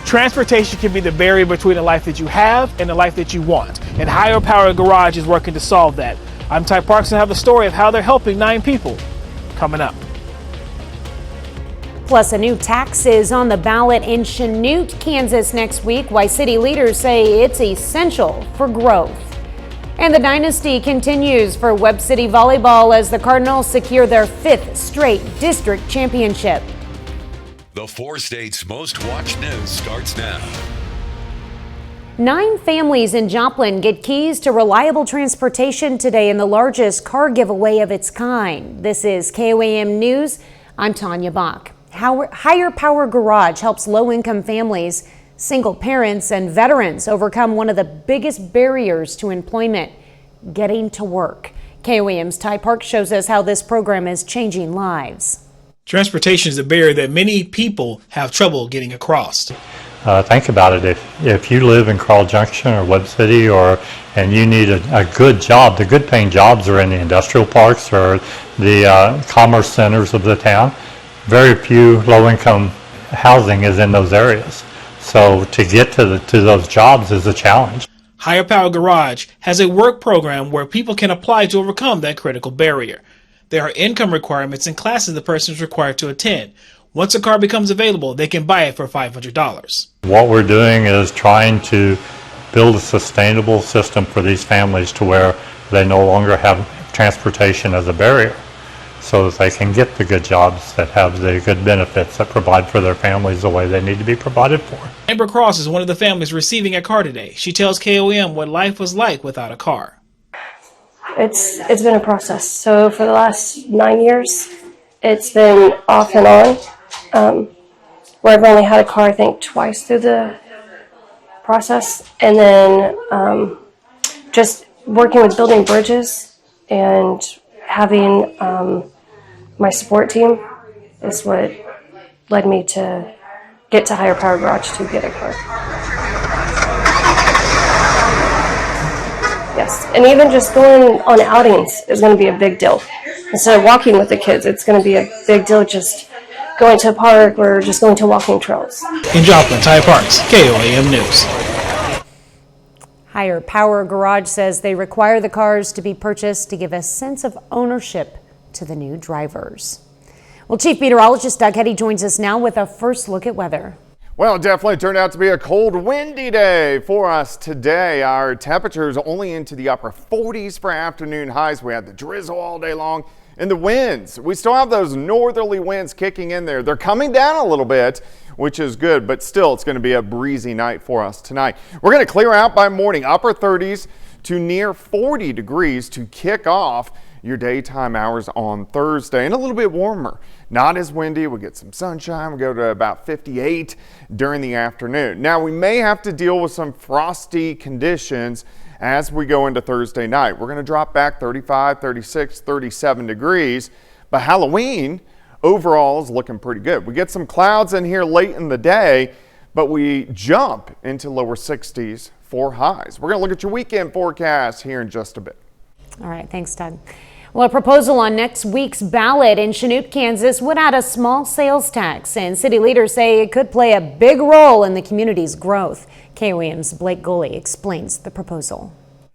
Transportation can be the barrier between the life that you have and the life that you want, and Higher Power Garage is working to solve that. I'm Ty Parks and I have the story of how they're helping 9 people coming up. Plus, a new tax is on the ballot in Chanute, Kansas next week, why city leaders say it's essential for growth. And the dynasty continues for Webb City Volleyball as the Cardinals secure their 5th straight district championship. The 4 states' most watched news starts now. 9 families in Joplin get keys to reliable transportation today in the largest car giveaway of its kind. This is KOAM News. I'm Tanya Bach. Higher Power Garage helps low-income families, single parents, and veterans overcome one of the biggest barriers to employment, getting to work. KOAM's Ty Park shows us how this program is changing lives. Transportation is a barrier that many people have trouble getting across. Think about it. If you live in Carl Junction or Webb City and you need a good job, the good paying jobs are in the industrial parks or the commerce centers of the town. Very few low-income housing is in those areas. So to get to those jobs is a challenge. Higher Power Garage has a work program where people can apply to overcome that critical barrier. There are income requirements and classes the person is required to attend. Once a car becomes available, they can buy it for $500. What we're doing is trying to build a sustainable system for these families to where they no longer have transportation as a barrier, so that they can get the good jobs that have the good benefits that provide for their families the way they need to be provided for. Amber Cross is one of the families receiving a car today. She tells KOM what life was like without a car. It's been a process. So for the last 9 years, it's been off and on, where I've only had a car, I think, twice through the process. And then just working with building bridges and having my support team is what led me to get to Higher Power Garage to get a car. Yes, and even just going on outings is going to be a big deal. Instead of walking with the kids, it's going to be a big deal just going to a park or just going to walking trails. In Joplin, Ty Parks, KOAM News. Higher Power Garage says they require the cars to be purchased to give a sense of ownership to the new drivers. Well, Chief Meteorologist Doug Hetty joins us now with a first look at weather. Well, it definitely turned out to be a cold, windy day for us today. Our temperatures only into the upper 40s for afternoon highs. We had the drizzle all day long. And the winds, we still have those northerly winds kicking in there. They're coming down a little bit, which is good, but still it's going to be a breezy night for us tonight. We're going to clear out by morning, upper 30s to near 40 degrees to kick off your daytime hours on Thursday, and a little bit warmer. Not as windy. We get some sunshine. We go to about 58 during the afternoon. Now, we may have to deal with some frosty conditions as we go into Thursday night. We're going to drop back 35, 36, 37 degrees, but Halloween overall is looking pretty good. We get some clouds in here late in the day, but we jump into lower 60s for highs. We're going to look at your weekend forecast here in just a bit. All right, thanks, Doug. Well, a proposal on next week's ballot in Chanute, Kansas would add a small sales tax, and city leaders say it could play a big role in the community's growth. KOAM's Blake Goley explains the proposal.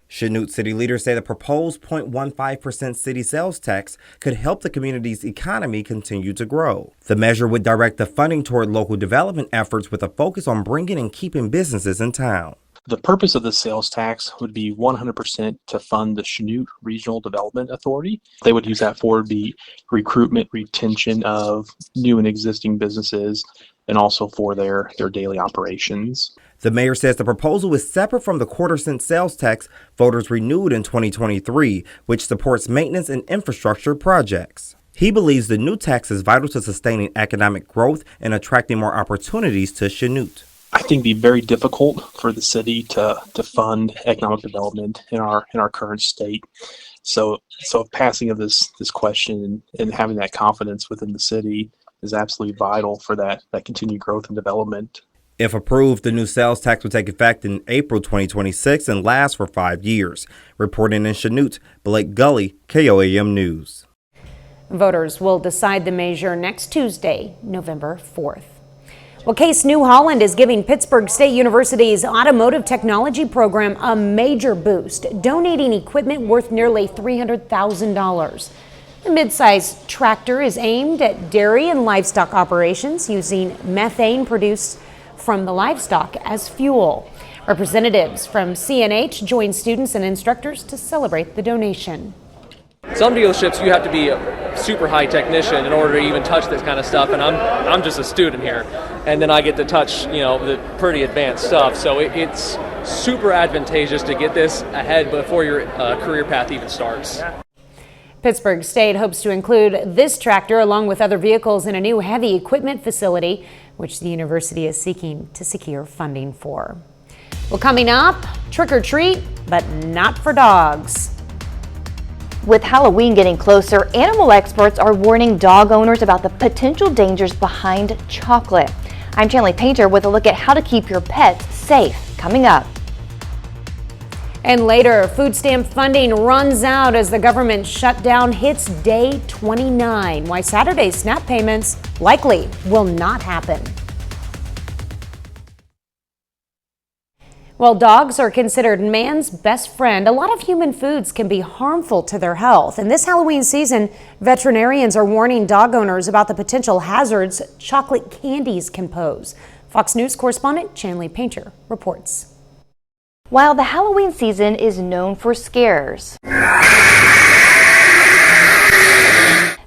Chanute city leaders say the proposed 0.15% city sales tax could help the community's economy continue to grow. The measure would direct the funding toward local development efforts with a focus on bringing and keeping businesses in town. The purpose of the sales tax would be 100% to fund the Chanute Regional Development Authority. They would use that for the recruitment, retention of new and existing businesses, and also for their daily operations. The mayor says the proposal is separate from the quarter-cent sales tax voters renewed in 2023, which supports maintenance and infrastructure projects. He believes the new tax is vital to sustaining economic growth and attracting more opportunities to Chanute. I think it'd be very difficult for the city to fund economic development in our current state. So passing of this question and having that confidence within the city is absolutely vital for that continued growth and development. If approved, the new sales tax will take effect in April 2026 and last for 5 years. Reporting in Chanute, Blake Gully, KOAM News. Voters will decide the measure next Tuesday, November 4th. Well, Case New Holland is giving Pittsburgh State University's automotive technology program a major boost, donating equipment worth nearly $300,000. The midsize tractor is aimed at dairy and livestock operations using methane produced from the livestock as fuel. Representatives from CNH joined students and instructors to celebrate the donation. Some dealerships you have to be a super high technician in order to even touch this kind of stuff, and I'm just a student here, and then I get to touch the pretty advanced stuff. So it's super advantageous to get this ahead before your career path even starts. Pittsburgh State hopes to include this tractor along with other vehicles in a new heavy equipment facility, which the university is seeking to secure funding for. Well, coming up, trick or treat, but not for dogs. With Halloween getting closer, animal experts are warning dog owners about the potential dangers behind chocolate. I'm Chanley Painter with a look at how to keep your pets safe, coming up. And later, food stamp funding runs out as the government shutdown hits day 29. Why Saturday's SNAP payments likely will not happen. While dogs are considered man's best friend, a lot of human foods can be harmful to their health. And this Halloween season, veterinarians are warning dog owners about the potential hazards chocolate candies can pose. Fox News correspondent Chanley Painter reports. While the Halloween season is known for scares,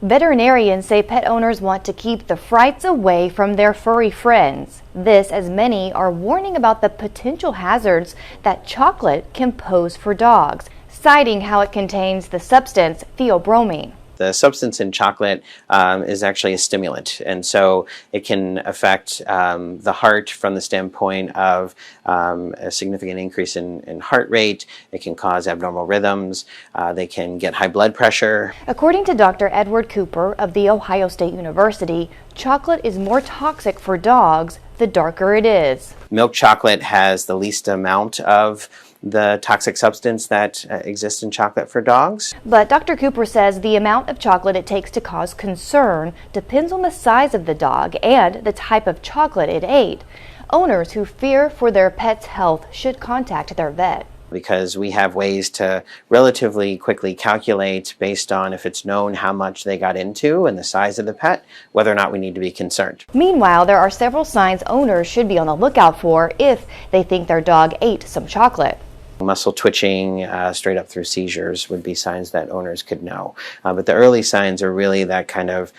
veterinarians say pet owners want to keep the frights away from their furry friends. This as many are warning about the potential hazards that chocolate can pose for dogs, citing how it contains the substance theobromine. The substance in chocolate is actually a stimulant, and so it can affect the heart from the standpoint of a significant increase in heart rate. It can cause abnormal rhythms. They can get high blood pressure. According to Dr. Edward Cooper of The Ohio State University, chocolate is more toxic for dogs the darker it is. Milk chocolate has the least amount of the toxic substance that exists in chocolate for dogs. But Dr. Cooper says the amount of chocolate it takes to cause concern depends on the size of the dog and the type of chocolate it ate. Owners who fear for their pet's health should contact their vet. Because we have ways to relatively quickly calculate based on if it's known how much they got into and the size of the pet, whether or not we need to be concerned. Meanwhile, there are several signs owners should be on the lookout for if they think their dog ate some chocolate. Muscle twitching, straight up through seizures would be signs that owners could know. But the early signs are really that kind of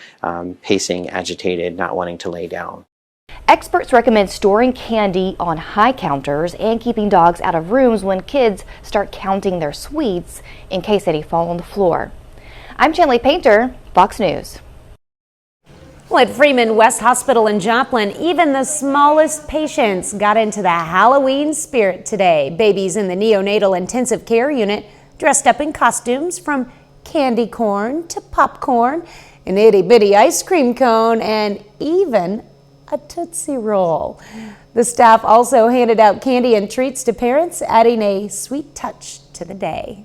pacing, agitated, not wanting to lay down. Experts recommend storing candy on high counters and keeping dogs out of rooms when kids start counting their sweets in case any fall on the floor. I'm Chanley Painter, Fox News. Well, at Freeman West Hospital in Joplin, even the smallest patients got into the Halloween spirit today. Babies in the neonatal intensive care unit dressed up in costumes from candy corn to popcorn, an itty-bitty ice cream cone, and even a Tootsie Roll. The staff also handed out candy and treats to parents, adding a sweet touch to the day.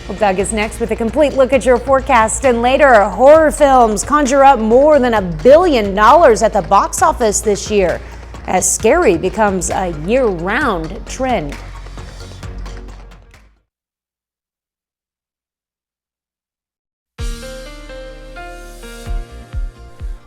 Well, Doug is next with a complete look at your forecast, and later, horror films conjure up more than $1 billion at the box office this year as scary becomes a year-round trend.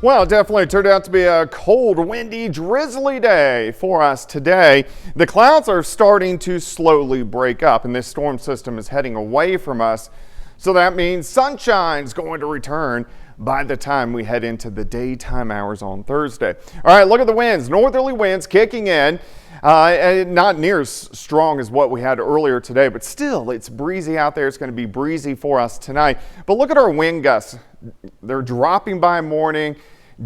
Well, it definitely turned out to be a cold, windy, drizzly day for us today. The clouds are starting to slowly break up, and this storm system is heading away from us. So that means sunshine's going to return by the time we head into the daytime hours on Thursday. All right, look at the winds. Northerly winds kicking in. Not near as strong as what we had earlier today, but still it's breezy out there. It's going to be breezy for us tonight. But look at our wind gusts. They're dropping by morning,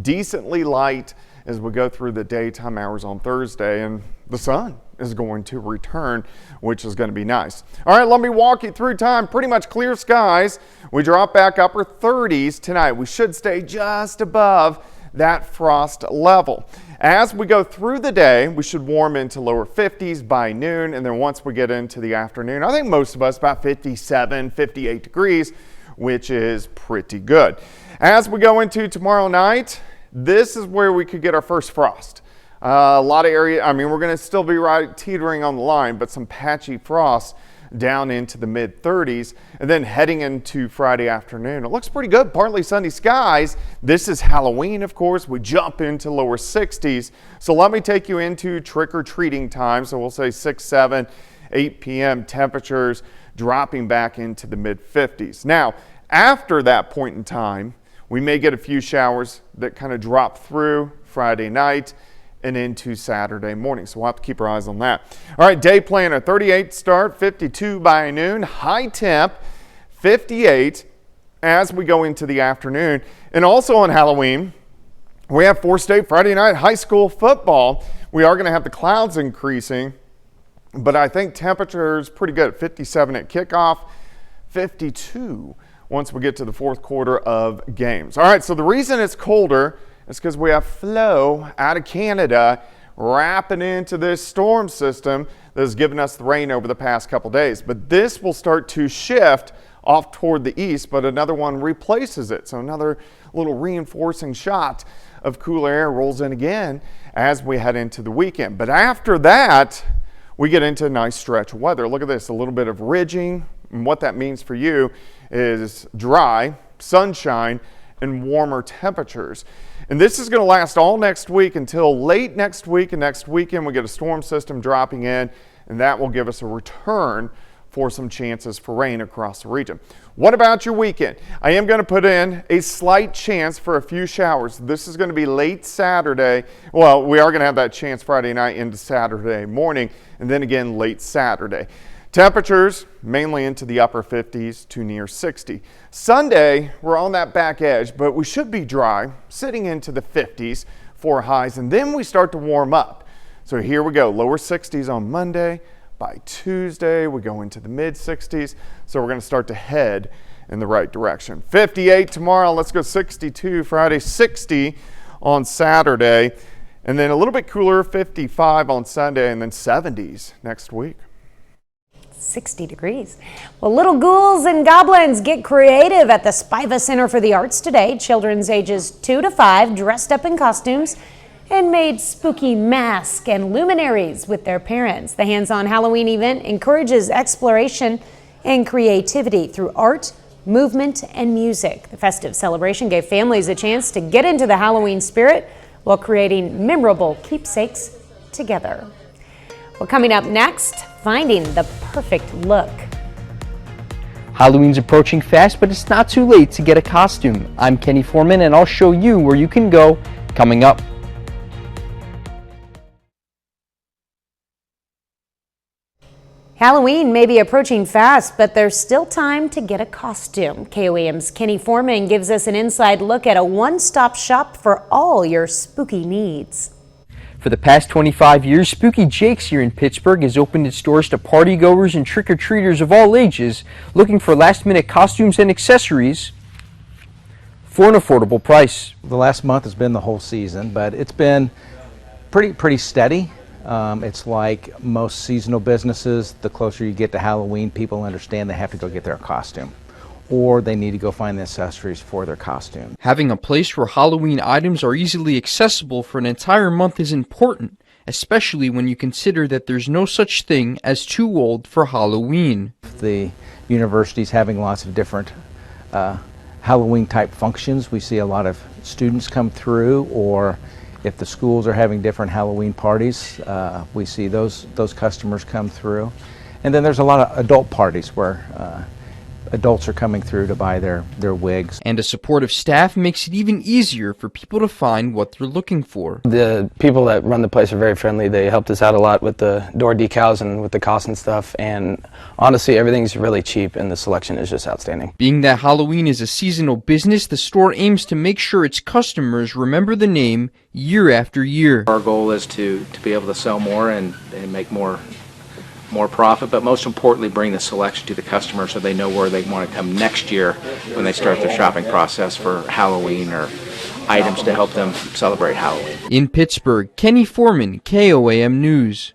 decently light as we go through the daytime hours on Thursday, and the sun is going to return, which is going to be nice. All right, let me walk you through time. Pretty much clear skies. We drop back upper 30s tonight. We should stay just above that frost level. As we go through the day, we should warm into lower 50s by noon, and then once we get into the afternoon, I think most of us about 57, 58 degrees, which is pretty good. As we go into tomorrow night, this is where we could get our first frost. A lot of area, I mean, we're going to still be right teetering on the line, but some patchy frost down into the mid 30s, and then heading into Friday afternoon. It looks pretty good, partly sunny skies. This is Halloween, of course. We jump into lower 60s. So let me take you into trick-or-treating time. So we'll say 6, 7, 8 p.m. temperatures dropping back into the mid 50s. Now, after that point in time, we may get a few showers that kind of drop through Friday night and into Saturday morning. So we'll have to keep our eyes on that. All right, day planner, 38 start, 52 by noon, high temp, 58 as we go into the afternoon. And also on Halloween, we have 4-state Friday night high school football. We are going to have the clouds increasing, but I think temperatures pretty good. 57 at kickoff, 52 once we get to the fourth quarter of games. All right, so the reason it's colder is because we have flow out of Canada wrapping into this storm system that has given us the rain over the past couple days. But this will start to shift off toward the east, but another one replaces it. So another little reinforcing shot of cooler air rolls in again as we head into the weekend. But after that, we get into a nice stretch of weather. Look at this, a little bit of ridging. And what that means for you is dry, sunshine, and warmer temperatures. And this is going to last all next week until late next week, and next weekend we get a storm system dropping in, and that will give us a return for some chances for rain across the region. What about your weekend? I am going to put in a slight chance for a few showers. This is going to be late Saturday. Well, we are going to have that chance Friday night into Saturday morning, and then again late Saturday. Temperatures mainly into the upper 50s to near 60. Sunday, we're on that back edge, but we should be dry, sitting into the 50s for highs, and then we start to warm up. So here we go, lower 60s on Monday. By Tuesday, we go into the mid 60s. So we're going to start to head in the right direction. 58 tomorrow, let's go 62 Friday, 60 on Saturday, and then a little bit cooler, 55 on Sunday, and then 70s next week. 60 degrees. Well, little ghouls and goblins get creative at the Spiva Center for the Arts today. Children's ages 2 to 5 dressed up in costumes and made spooky masks and luminaries with their parents. The hands-on Halloween event encourages exploration and creativity through art, movement, and music. The festive celebration gave families a chance to get into the Halloween spirit while creating memorable keepsakes together. Well, coming up next, finding the perfect look. Halloween's approaching fast, but it's not too late to get a costume. I'm Kenny Foreman, and I'll show you where you can go coming up. Halloween may be approaching fast, but there's still time to get a costume. KOAM's Kenny Foreman gives us an inside look at a one-stop shop for all your spooky needs. For the past 25 years, Spooky Jake's here in Pittsburgh has opened its doors to partygoers and trick-or-treaters of all ages looking for last-minute costumes and accessories for an affordable price. The last month has been the whole season, but it's been pretty steady. It's like most seasonal businesses, the closer you get to Halloween, people understand they have to go get their costume, or they need to go find the accessories for their costume. Having a place where Halloween items are easily accessible for an entire month is important, especially when you consider that there's no such thing as too old for Halloween. The university's having lots of different Halloween type functions. We see a lot of students come through, or if the schools are having different Halloween parties, we see those customers come through. And then there's a lot of adult parties where adults are coming through to buy their wigs. And a supportive staff makes it even easier for people to find what they're looking for. The people that run the place are very friendly. They helped us out a lot with the door decals and with the cost and stuff. And honestly, everything's really cheap and the selection is just outstanding. Being that Halloween is a seasonal business, the store aims to make sure its customers remember the name year after year. Our goal is to be able to sell more and make more profit, but most importantly bring the selection to the customer so they know where they want to come next year when they start their shopping process for Halloween or items to help them celebrate Halloween. In Pittsburgh, Kenny Foreman, KOAM News.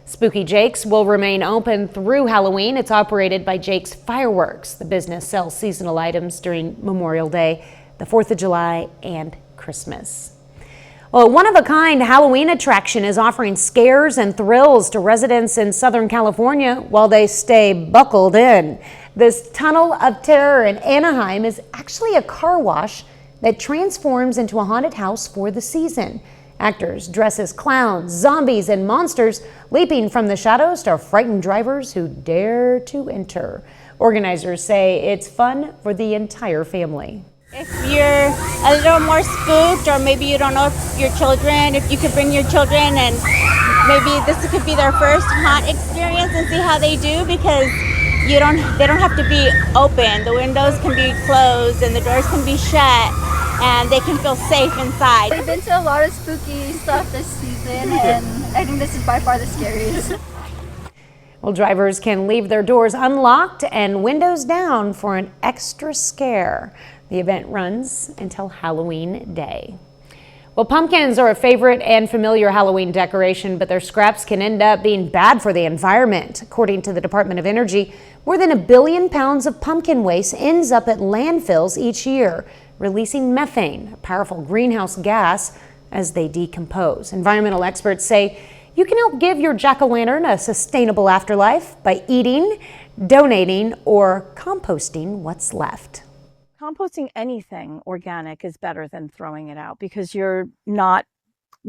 Spooky Jake's will remain open through Halloween. It's operated by Jake's Fireworks. The business sells seasonal items during Memorial Day, the 4th of July, and Christmas. Well, a one-of-a-kind Halloween attraction is offering scares and thrills to residents in Southern California while they stay buckled in. This tunnel of terror in Anaheim is actually a car wash that transforms into a haunted house for the season. Actors dress as clowns, zombies, and monsters leaping from the shadows to frighten drivers who dare to enter. Organizers say it's fun for the entire family. If you're a little more spooked, or maybe you don't know if your children, if you could bring your children and maybe this could be their first haunt experience and see how they do, because they don't have to be open. The windows can be closed and the doors can be shut, and they can feel safe inside. We've been to a lot of spooky stuff this season, and I think this is by far the scariest. Well, drivers can leave their doors unlocked and windows down for an extra scare. The event runs until Halloween Day. Well, pumpkins are a favorite and familiar Halloween decoration, but their scraps can end up being bad for the environment. According to the Department of Energy, more than 1 billion pounds of pumpkin waste ends up at landfills each year, releasing methane, a powerful greenhouse gas, as they decompose. Environmental experts say you can help give your jack-o'-lantern a sustainable afterlife by eating, donating, or composting what's left. Composting anything organic is better than throwing it out, because you're not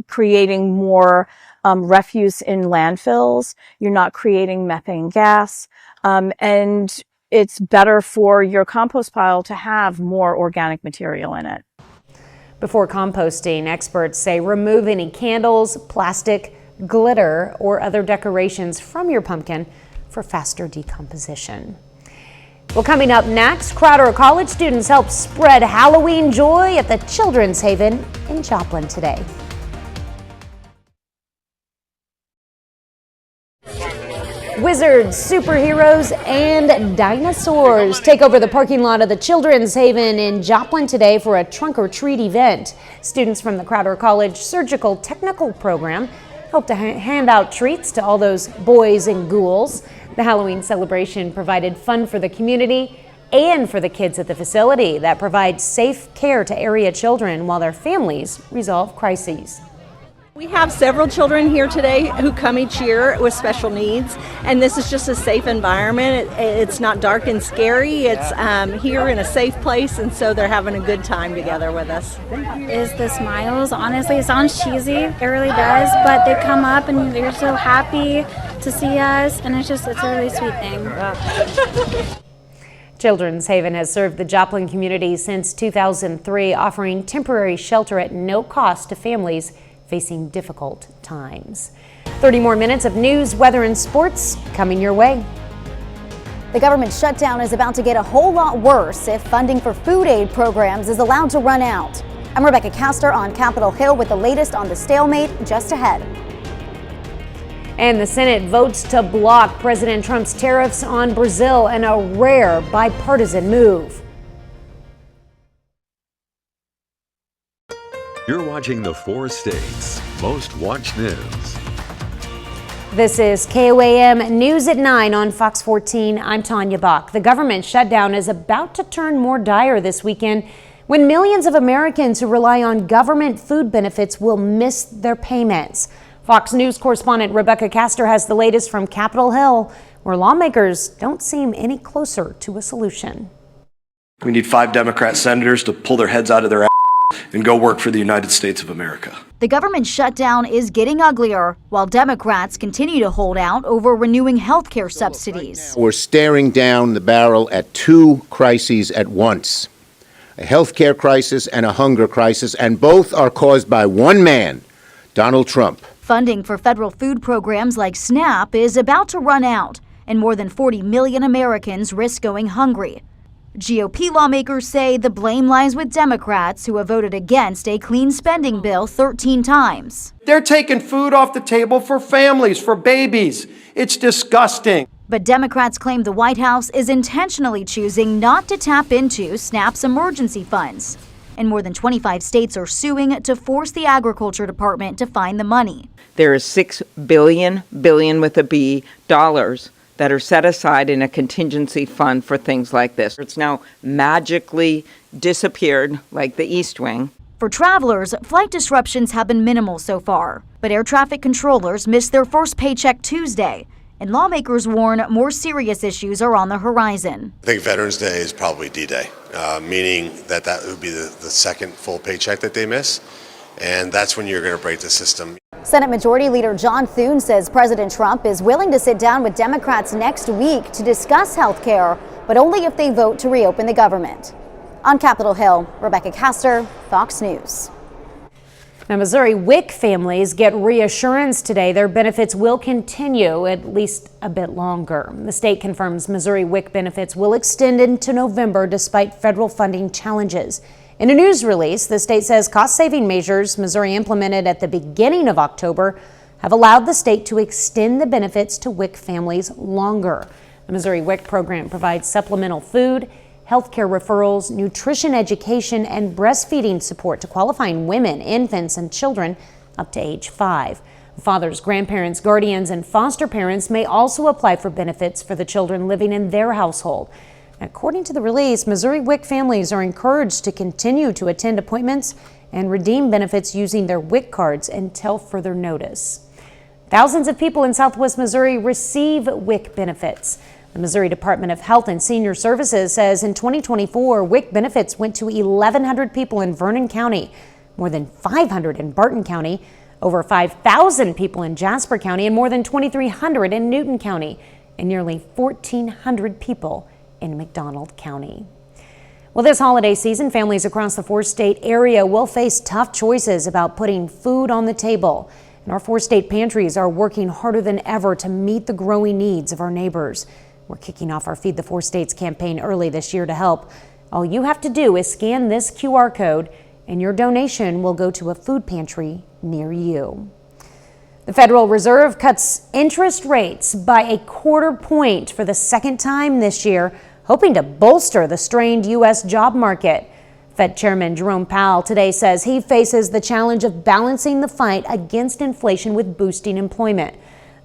creating more refuse in landfills, you're not creating methane gas, and it's better for your compost pile to have more organic material in it. Before composting, experts say remove any candles, plastic, glitter, or other decorations from your pumpkin for faster decomposition. Well, coming up next, Crowder College students help spread Halloween joy at the Children's Haven in Joplin today. Wizards, superheroes, and dinosaurs take over the parking lot of the Children's Haven in Joplin today for a trunk or treat event. Students from the Crowder College Surgical Technical Program hope to hand out treats to all those boys and ghouls. The Halloween celebration provided fun for the community and for the kids at the facility that provides safe care to area children while their families resolve crises. We have several children here today who come each year with special needs, and this is just a safe environment. It's not dark and scary. It's here in a safe place, and so they're having a good time together with us. Is the smiles. Honestly, it sounds cheesy. It really does, but they come up and they're so happy to see us, and it's a really sweet thing. Children's Haven has served the Joplin community since 2003, offering temporary shelter at no cost to families facing difficult times. 30 more minutes of news, weather, and sports coming your way. The government shutdown is about to get a whole lot worse if funding for food aid programs is allowed to run out. I'm Rebecca Castor on Capitol Hill with the latest on the stalemate just ahead. And the Senate votes to block President Trump's tariffs on Brazil in a rare bipartisan move. You're watching the 4 States Most Watched News. This is KOAM News at 9 on Fox 14. I'm Tanya Bach. The government shutdown is about to turn more dire this weekend when millions of Americans who rely on government food benefits will miss their payments. Fox News correspondent Rebecca Castor has the latest from Capitol Hill, where lawmakers don't seem any closer to a solution. We need 5 Democrat senators to pull their heads out of their ass and go work for the United States of America. The government shutdown is getting uglier while Democrats continue to hold out over renewing health care subsidies. We're staring down the barrel at 2 crises at once, a health care crisis and a hunger crisis, and both are caused by one man, Donald Trump. Funding for federal food programs like SNAP is about to run out, and more than 40 million Americans risk going hungry. GOP lawmakers say the blame lies with Democrats who have voted against a clean spending bill 13 times. They're taking food off the table for families, for babies. It's disgusting. But Democrats claim the White House is intentionally choosing not to tap into SNAP's emergency funds. And more than 25 states are suing to force the Agriculture Department to find the money. There is $6 billion with a B, dollars that are set aside in a contingency fund for things like this. It's now magically disappeared like the East Wing. For travelers, flight disruptions have been minimal so far, but air traffic controllers missed their first paycheck Tuesday, and lawmakers warn more serious issues are on the horizon. I think Veterans Day is probably D-Day, meaning that would be the second full paycheck that they miss, and that's when you're going to break the system. Senate Majority Leader John Thune says President Trump is willing to sit down with Democrats next week to discuss health care, but only if they vote to reopen the government. On Capitol Hill, Rebecca Castor, Fox News. Now, Missouri WIC families get reassurance today their benefits will continue at least a bit longer. The state confirms Missouri WIC benefits will extend into November despite federal funding challenges. In a news release, the state says cost-saving measures Missouri implemented at the beginning of October have allowed the state to extend the benefits to WIC families longer. The Missouri WIC program provides supplemental food, healthcare referrals, nutrition education, and breastfeeding support to qualifying women, infants, and children up to age 5. Fathers, grandparents, guardians, and foster parents may also apply for benefits for the children living in their household. According to the release, Missouri WIC families are encouraged to continue to attend appointments and redeem benefits using their WIC cards until further notice. Thousands of people in Southwest Missouri receive WIC benefits. The Missouri Department of Health and Senior Services says in 2024, WIC benefits went to 1,100 people in Vernon County, more than 500 in Barton County, over 5,000 people in Jasper County, and more than 2,300 in Newton County, and nearly 1,400 people in McDonald County. Well, this holiday season, families across the four-state area will face tough choices about putting food on the table. And our four-state pantries are working harder than ever to meet the growing needs of our neighbors. We're kicking off our Feed the Four States campaign early this year to help. All you have to do is scan this QR code and your donation will go to a food pantry near you. The Federal Reserve cuts interest rates by a 1/4 point for the second time this year, hoping to bolster the strained U.S. job market. Fed Chairman Jerome Powell today says he faces the challenge of balancing the fight against inflation with boosting employment.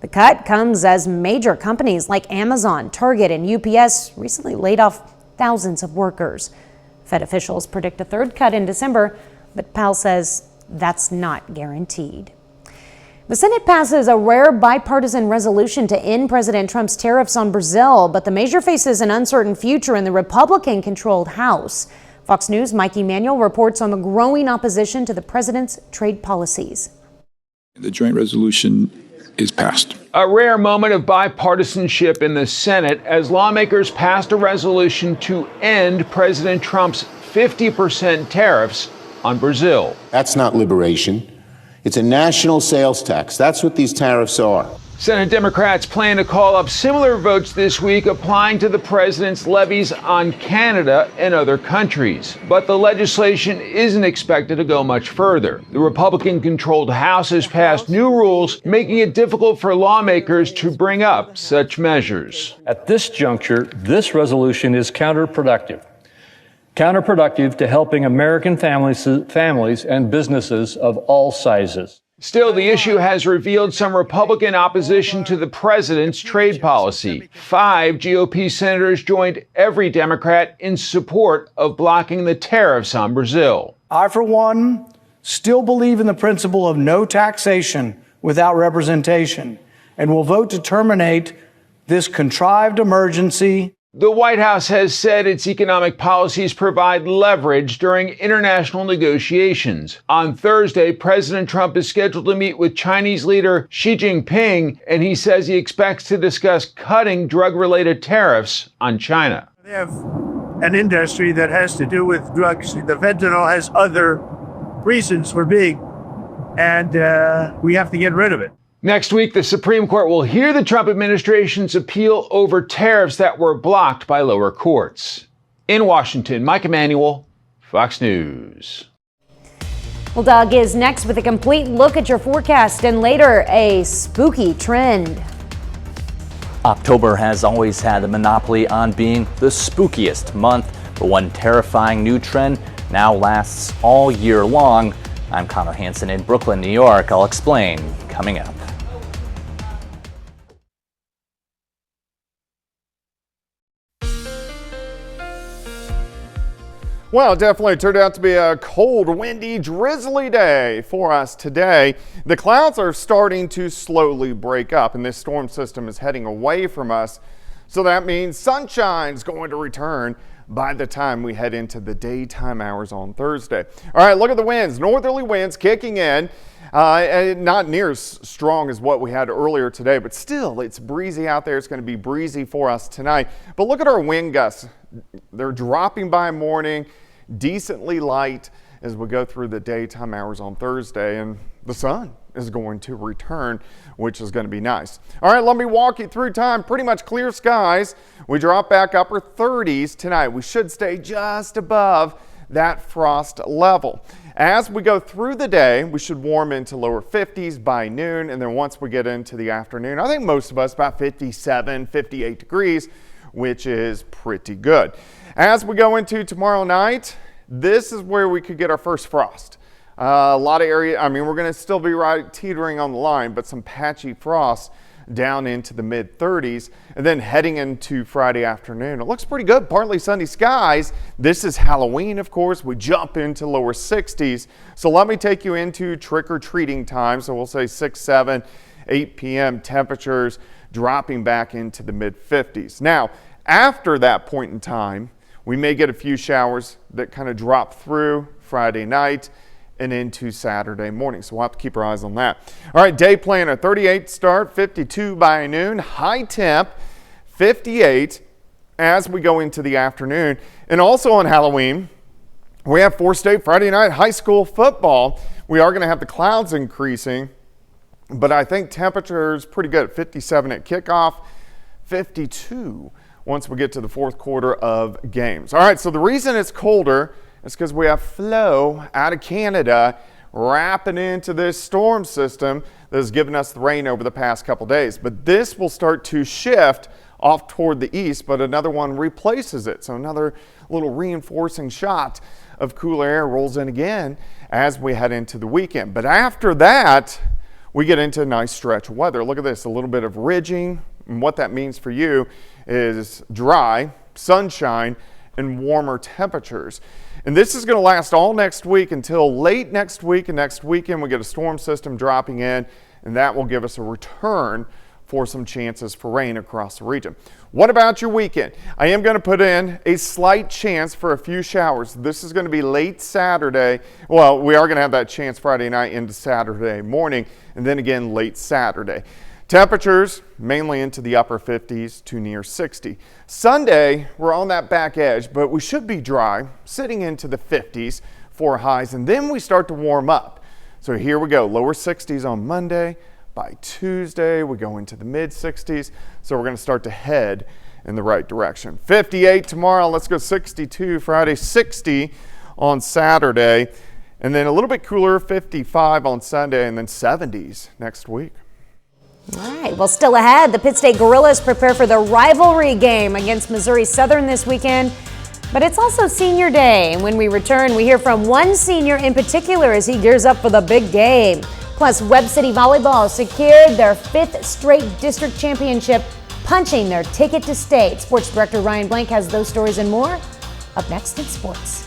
The cut comes as major companies like Amazon, Target, and UPS recently laid off thousands of workers. Fed officials predict a third cut in December, but Powell says that's not guaranteed. The Senate passes a rare bipartisan resolution to end President Trump's tariffs on Brazil, but the measure faces an uncertain future in the Republican-controlled House. Fox News' Mike Emanuel reports on the growing opposition to the president's trade policies. The joint resolution is passed. A rare moment of bipartisanship in the Senate as lawmakers passed a resolution to end President Trump's 50% tariffs on Brazil. That's not liberation. It's a national sales tax. That's what these tariffs are. Senate Democrats plan to call up similar votes this week applying to the president's levies on Canada and other countries. But the legislation isn't expected to go much further. The Republican-controlled House has passed new rules making it difficult for lawmakers to bring up such measures. At this juncture, this resolution is counterproductive. Counterproductive to helping American families and businesses of all sizes. Still, the issue has revealed some Republican opposition to the president's trade policy. 5 GOP senators joined every Democrat in support of blocking the tariffs on Brazil. I, for one, still believe in the principle of no taxation without representation and will vote to terminate this contrived emergency. The White House has said its economic policies provide leverage during international negotiations. On Thursday, President Trump is scheduled to meet with Chinese leader Xi Jinping, and he says he expects to discuss cutting drug-related tariffs on China. They have an industry that has to do with drugs. The fentanyl has other reasons for being, and we have to get rid of it. Next week, the Supreme Court will hear the Trump administration's appeal over tariffs that were blocked by lower courts. In Washington, Mike Emanuel, Fox News. Well, Doug is next with a complete look at your forecast and later a spooky trend. October has always had the monopoly on being the spookiest month, but one terrifying new trend now lasts all year long. I'm Connor Hansen in Brooklyn, New York. I'll explain coming up. Well, it definitely turned out to be a cold, windy, drizzly day for us today. The clouds are starting to slowly break up, and this storm system is heading away from us. So that means sunshine's going to return by the time we head into the daytime hours on Thursday. All right, look at the winds. Northerly winds kicking in. Not near as strong as what we had earlier today, but still it's breezy out there. It's going to be breezy for us tonight. But look at our wind gusts. They're dropping by morning, decently light as we go through the daytime hours on Thursday, and the sun is going to return, which is going to be nice. All right, let me walk you through time. Pretty much clear skies. We drop back upper 30s tonight. We should stay just above that frost level. As we go through the day, we should warm into lower 50s by noon, and then once we get into the afternoon, I think most of us about 57, 58 degrees, which is pretty good. As we go into tomorrow night, this is where we could get our first frost. A lot of area, I mean, we're going to still be right teetering on the line, but some patchy frost down into the mid 30s, and then heading into Friday afternoon. It looks pretty good, partly sunny skies. This is Halloween, of course. We jump into lower 60s. So let me take you into trick-or-treating time. So we'll say 6, 7, 8 p.m. temperatures dropping back into the mid 50s. Now, after that point in time, we may get a few showers that kind of drop through Friday night and into Saturday morning. So we'll have to keep our eyes on that. All right, day planner, 38 start, 52 by noon, high temp, 58 as we go into the afternoon. And also on Halloween, we have 4-state Friday night high school football. We are going to have the clouds increasing, but I think temperatures pretty good. 57 at kickoff, 52 once we get to the fourth quarter of games. All right, so the reason it's colder is because we have flow out of Canada wrapping into this storm system that has given us the rain over the past couple days. But this will start to shift off toward the east, but another one replaces it. So another little reinforcing shot of cooler air rolls in again as we head into the weekend. But after that, we get into a nice stretch of weather. Look at this, a little bit of ridging. And what that means for you is dry, sunshine, and warmer temperatures. And this is going to last all next week until late next week, and next weekend we get a storm system dropping in, and that will give us a return for some chances for rain across the region. What about your weekend? I am going to put in a slight chance for a few showers. This is going to be late Saturday. Well, we are going to have that chance Friday night into Saturday morning, and then again late Saturday. Temperatures mainly into the upper 50s to near 60. Sunday, we're on that back edge, but we should be dry, sitting into the 50s for highs, and then we start to warm up. So here we go, lower 60s on Monday. By Tuesday, we go into the mid 60s. So we're going to start to head in the right direction. 58 tomorrow, let's go 62 Friday, 60 on Saturday, and then a little bit cooler, 55 on Sunday, and then 70s next week. All right, well, still ahead, the Pitt State Gorillas prepare for the rivalry game against Missouri Southern this weekend. But it's also senior day, and when we return, we hear from one senior in particular as he gears up for the big game. Plus, Webb City Volleyball secured their 5th straight district championship, punching their ticket to state. Sports Director Ryan Blank has those stories and more up next in sports.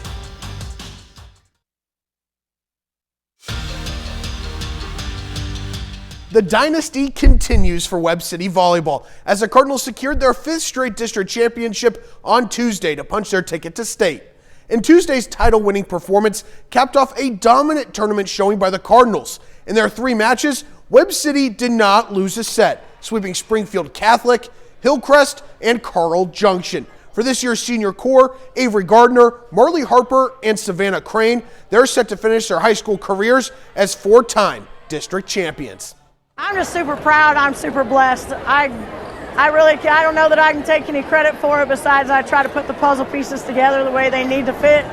The dynasty continues for Webb City Volleyball as the Cardinals secured their 5th straight district championship on Tuesday to punch their ticket to state. And Tuesday's title-winning performance capped off a dominant tournament showing by the Cardinals. In their 3 matches, Webb City did not lose a set, sweeping Springfield Catholic, Hillcrest, and Carl Junction. For this year's senior core, Avery Gardner, Marley Harper, and Savannah Crane, they're set to finish their high school careers as 4-time district champions. I'm just super proud. I'm super blessed. I don't know that I can take any credit for it besides I try to put the puzzle pieces together the way they need to fit.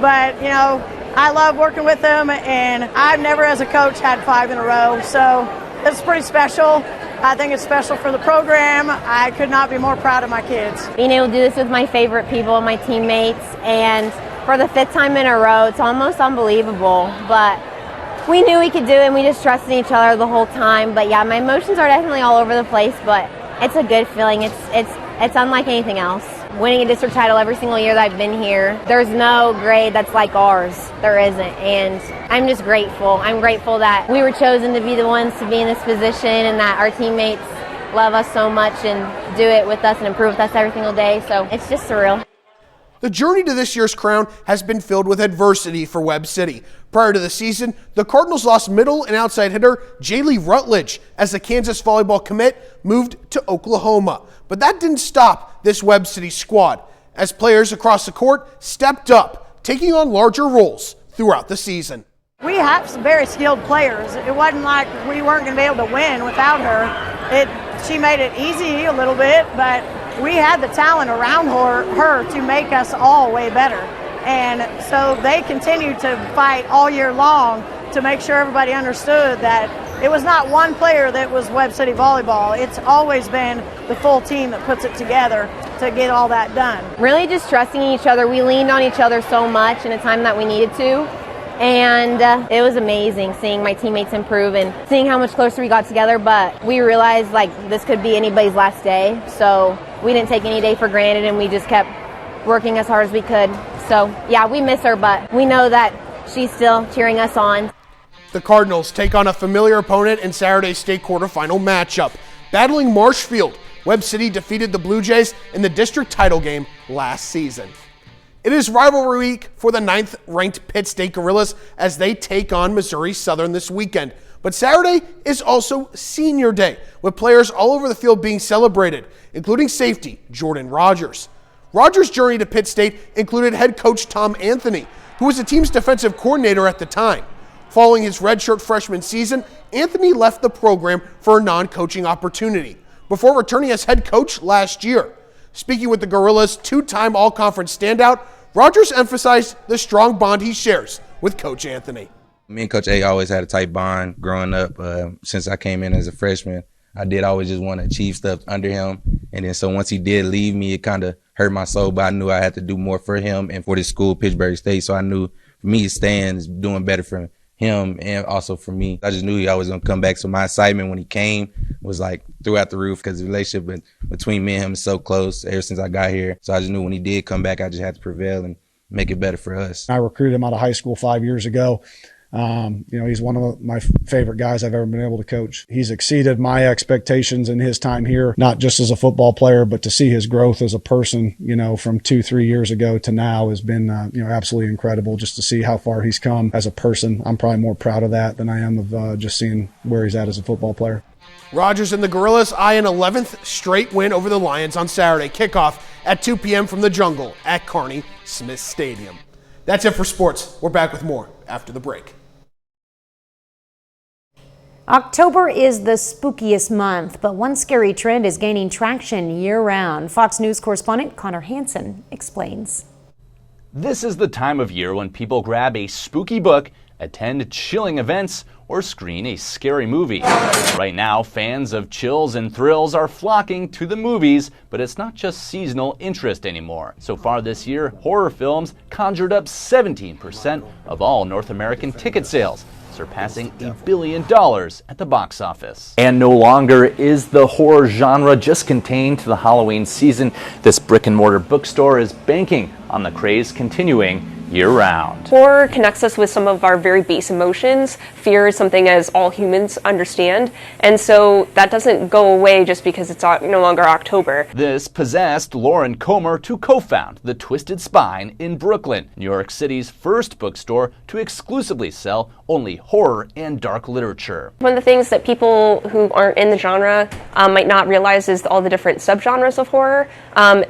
But, you know, I love working with them, and I've never as a coach had 5 in a row. So it's pretty special. I think it's special for the program. I could not be more proud of my kids. Being able to do this with my favorite people, my teammates, and for the 5th time in a row, it's almost unbelievable. But we knew we could do it, and we just trusted each other the whole time. But yeah, my emotions are definitely all over the place, but it's a good feeling. It's unlike anything else. winning a district title every single year that I've been here. There's no grade that's like ours. There isn't. And I'm just grateful. I'm grateful that we were chosen to be the ones to be in this position and that our teammates love us so much and do it with us and improve with us every single day. So it's just surreal. The journey to this year's crown has been filled with adversity for Webb City. Prior to the season, the Cardinals lost middle and outside hitter Jaylee Rutledge as the Kansas volleyball commit moved to Oklahoma. But that didn't stop this Webb City squad as players across the court stepped up, taking on larger roles throughout the season. We have some very skilled players. It wasn't like we weren't going to be able to win without her. She made it easy a little bit, but we had the talent around her to make us all way better. And so they continued to fight all year long to make sure everybody understood that it was not one player that was Webb City volleyball. It's always been the full team that puts it together to get all that done. Really just trusting each other. We leaned on each other so much in a time that we needed to. And it was amazing seeing my teammates improve and seeing how much closer we got together. But we realized like this could be anybody's last day. So we didn't take any day for granted and we just kept working as hard as we could. So yeah, we miss her, but we know that she's still cheering us on. The Cardinals take on a familiar opponent in Saturday's state quarterfinal matchup. Battling Marshfield, Webb City defeated the Blue Jays in the district title game last season. It is rivalry week for the 9th-ranked Pitt State Gorillas as they take on Missouri Southern this weekend. But Saturday is also Senior Day, with players all over the field being celebrated, including safety Jordan Rogers. Rogers' journey to Pitt State included head coach Tom Anthony, who was the team's defensive coordinator at the time. Following his redshirt freshman season, Anthony left the program for a non-coaching opportunity, before returning as head coach last year. Speaking with the Gorillas' two-time all-conference standout, Rogers emphasized the strong bond he shares with Coach Anthony. Me and Coach A always had a tight bond growing up. Since I came in as a freshman, I did always just want to achieve stuff under him. And then so once he did leave me, it kind of hurt my soul, but I knew I had to do more for him and for this school, Pittsburgh State. So I knew for me, staying is doing better for him and also for me. I just knew he always going to come back. So my excitement when he came was like throughout the roof because the relationship between me and him is so close ever since I got here. So I just knew when he did come back, I just had to prevail and make it better for us. I recruited him out of high school 5 years ago. He's one of my favorite guys I've ever been able to coach. He's exceeded my expectations in his time here, not just as a football player, but to see his growth as a person, from 2-3 years ago to now has been, absolutely incredible just to see how far he's come as a person. I'm probably more proud of that than I am of just seeing where he's at as a football player. Rogers and the Gorillas eye an 11th straight win over the Lions on Saturday. Kickoff at 2 p.m. from the Jungle at Carney Smith Stadium. That's it for sports. We're back with more after the break. October is the spookiest month, but one scary trend is gaining traction year-round. Fox News correspondent Connor Hansen explains. This is the time of year when people grab a spooky book, attend chilling events, or screen a scary movie. Right now, fans of chills and thrills are flocking to the movies, but it's not just seasonal interest anymore. So far this year, horror films conjured up 17% of all North American ticket sales, surpassing $1 billion at the box office. And no longer is the horror genre just contained to the Halloween season. This brick and mortar bookstore is banking on the craze continuing year-round. Horror connects us with some of our very base emotions. Fear is something as all humans understand, and so that doesn't go away just because it's no longer October. This possessed Lauren Comer to co-found the Twisted Spine in Brooklyn, New York City's first bookstore to exclusively sell only horror and dark literature. One of the things that people who aren't in the genre might not realize is all the different subgenres of horror.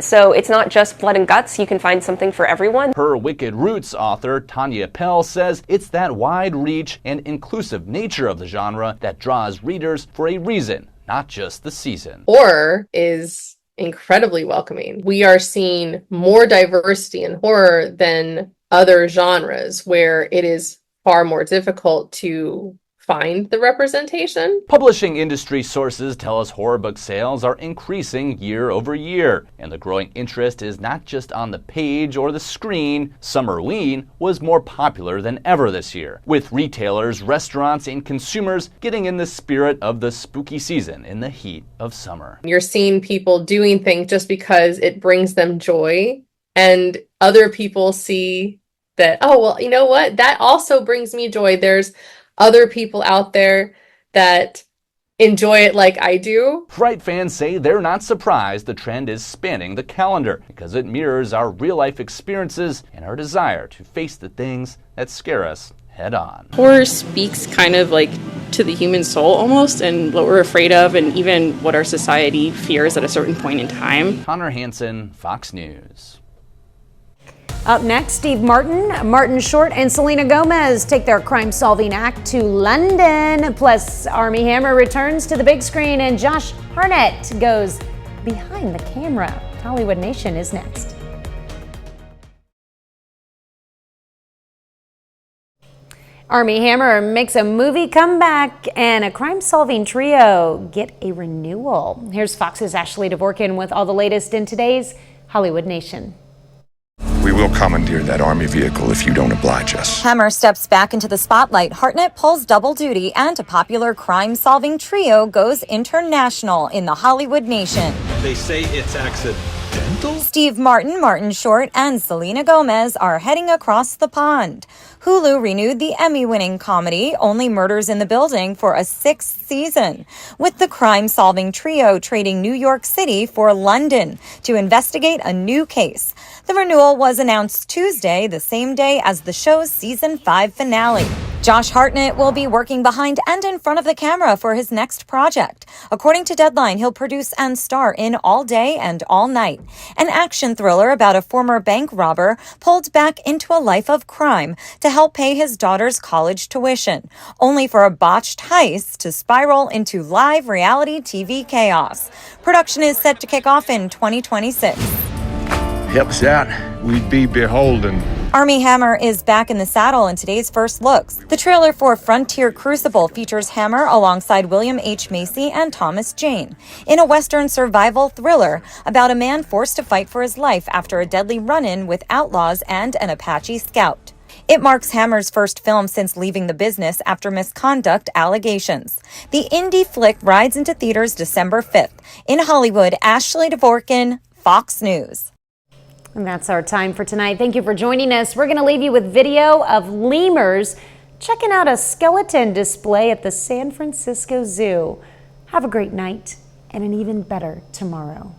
So it's not just blood and guts. You can find something for everyone. Her Wicked Roots author, Tanya Pell, says it's that wide reach and inclusive nature of the genre that draws readers for a reason, not just the season. Horror is incredibly welcoming. We are seeing more diversity in horror than other genres where it is far more difficult to find the representation. Publishing industry sources tell us horror book sales are increasing year over year, and the growing interest is not just on the page or the screen. Summerween was more popular than ever this year, with retailers, restaurants, and consumers getting in the spirit of the spooky season in the heat of summer. You're seeing people doing things just because it brings them joy, and other people see that, oh, well, you know what? That also brings me joy. There's other people out there that enjoy it like I do. Fright fans say they're not surprised the trend is spanning the calendar because it mirrors our real-life experiences and our desire to face the things that scare us head on. Horror speaks kind of like to the human soul almost, and what we're afraid of, and even what our society fears at a certain point in time. Connor Hansen, Fox News. Up next, Steve Martin Short, and Selena Gomez take their crime-solving act to London. Plus, Armie Hammer returns to the big screen, and Josh Hartnett goes behind the camera. Hollywood Nation is next. Armie Hammer makes a movie comeback, and a crime-solving trio get a renewal. Here's Fox's Ashley Dvorkin with all the latest in today's Hollywood Nation. We will commandeer that Army vehicle if you don't oblige us. Hammer steps back into the spotlight. Hartnett pulls double duty, and a popular crime-solving trio goes international in the Hollywood Nation. They say it's accidental? Steve Martin Short, and Selena Gomez are heading across the pond. Hulu renewed the Emmy-winning comedy Only Murders in the Building for a 6th season, with the crime-solving trio trading New York City for London to investigate a new case. The renewal was announced Tuesday, the same day as the show's season 5 finale. Josh Hartnett will be working behind and in front of the camera for his next project. According to Deadline, he'll produce and star in All Day and All Night, an action thriller about a former bank robber pulled back into a life of crime to help pay his daughter's college tuition, only for a botched heist to spiral into live reality TV chaos. Production is set to kick off in 2026. Help us out, we'd be beholden. Armie Hammer is back in the saddle in today's first looks. The trailer for Frontier Crucible features Hammer alongside William H. Macy and Thomas Jane in a Western survival thriller about a man forced to fight for his life after a deadly run-in with outlaws and an Apache scout. It marks Hammer's first film since leaving the business after misconduct allegations. The indie flick rides into theaters December 5th. In Hollywood, Ashley Dvorkin, Fox News. And that's our time for tonight. Thank you for joining us. We're going to leave you with video of lemurs checking out a skeleton display at the San Francisco Zoo. Have a great night and an even better tomorrow.